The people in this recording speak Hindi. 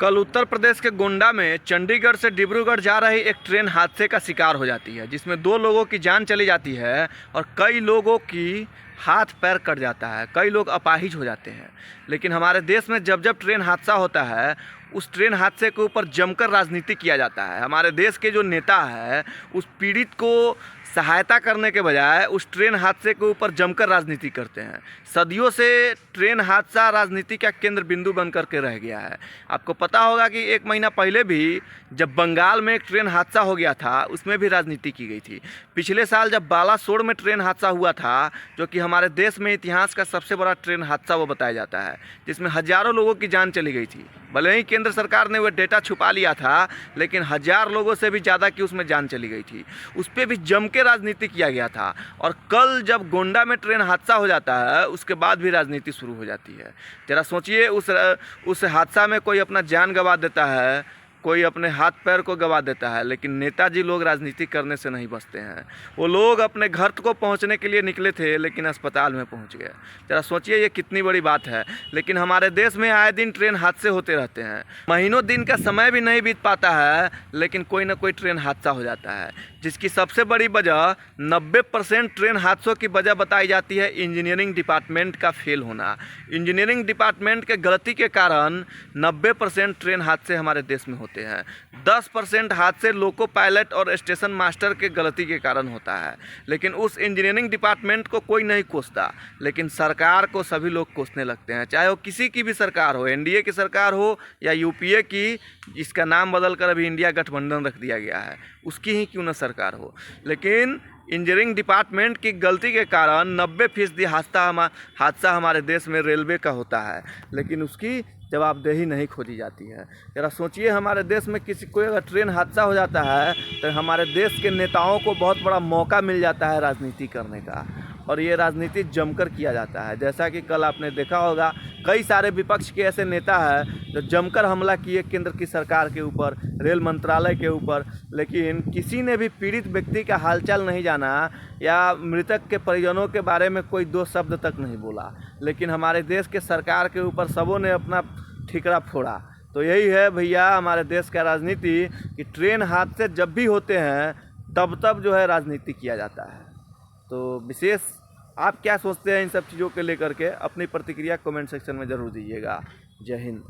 कल उत्तर प्रदेश के गोंडा में चंडीगढ़ से डिब्रूगढ़ जा रही एक ट्रेन हादसे का शिकार हो जाती है, जिसमें 2 लोगों की जान चली जाती है और कई लोगों की हाथ पैर कट जाता है, कई लोग अपाहिज हो जाते हैं। लेकिन हमारे देश में जब जब ट्रेन हादसा होता है, उस ट्रेन हादसे के ऊपर जमकर राजनीति किया जाता है। हमारे देश के जो नेता है, उस पीड़ित को सहायता करने के बजाय उस ट्रेन हादसे के ऊपर जमकर राजनीति करते हैं। सदियों से ट्रेन हादसा राजनीति का केंद्र बिंदु बन करके रह गया है। आपको पता होगा कि 1 महीना पहले भी जब बंगाल में एक ट्रेन हादसा हो गया था, उसमें भी राजनीति की गई थी। पिछले साल जब बालासोर में ट्रेन हादसा हुआ था, जो कि हमारे देश में इतिहास का सबसे बड़ा ट्रेन हादसा वो बताया जाता है, जिसमें हज़ारों लोगों की जान चली गई थी। भले ही केंद्र सरकार ने वह डेटा छुपा लिया था, लेकिन 1000 लोगों से भी ज़्यादा की उसमें जान चली गई थी। उस पर भी जम के राजनीति किया गया था। और कल जब गोंडा में ट्रेन हादसा हो जाता है, उसके बाद भी राजनीति शुरू हो जाती है। जरा सोचिए, उस हादसा में कोई अपना जान गंवा देता है, कोई अपने हाथ पैर को गंवा देता है, लेकिन नेताजी लोग राजनीति करने से नहीं बचते हैं। वो लोग अपने घर को पहुंचने के लिए निकले थे, लेकिन अस्पताल में पहुंच गए। जरा सोचिए ये कितनी बड़ी बात है। लेकिन हमारे देश में आए दिन ट्रेन हादसे होते रहते हैं। महीनों दिन का समय भी नहीं बीत पाता है, लेकिन कोई ना कोई ट्रेन हादसा हो जाता है, जिसकी सबसे बड़ी वजह 90% ट्रेन हादसों की वजह बताई जाती है इंजीनियरिंग डिपार्टमेंट का फेल होना। इंजीनियरिंग डिपार्टमेंट के गलती के कारण 90% ट्रेन हादसे हमारे देश में होते हैं। 10% हादसे लोको पायलट और स्टेशन मास्टर के गलती के कारण होता है। लेकिन उस इंजीनियरिंग डिपार्टमेंट को कोई नहीं कोसता, लेकिन सरकार को सभी लोग कोसने लगते हैं। चाहे वो किसी की भी सरकार हो, एनडीए की सरकार हो या यूपीए की, जिसका नाम बदलकर अभी इंडिया गठबंधन रख दिया गया है, उसकी ही क्यों न सरकार हो। लेकिन इंजीनियरिंग डिपार्टमेंट की गलती के कारण 90% हादसा हमारे देश में रेलवे का होता है, लेकिन उसकी जवाबदेही नहीं खोजी जाती है। जरा सोचिए, हमारे देश में कोई अगर ट्रेन हादसा हो जाता है, तो हमारे देश के नेताओं को बहुत बड़ा मौका मिल जाता है राजनीति करने का, और ये राजनीति जमकर किया जाता है। जैसा कि कल आपने देखा होगा, कई सारे विपक्ष के ऐसे नेता हैं जो जमकर हमला किए केंद्र की सरकार के ऊपर, रेल मंत्रालय के ऊपर, लेकिन किसी ने भी पीड़ित व्यक्ति का हालचाल नहीं जाना या मृतक के परिजनों के बारे में कोई 2 शब्द तक नहीं बोला। लेकिन हमारे देश के सरकार के ऊपर सबों ने अपना ठिकरा फोड़ा। तो यही है भैया हमारे देश का राजनीति, कि ट्रेन हादसे जब भी होते हैं तब जो है राजनीति किया जाता है। तो विशेष आप क्या सोचते हैं इन सब चीज़ों के लेकर के? अपनी प्रतिक्रिया कमेंट सेक्शन में ज़रूर दीजिएगा। जय हिंद।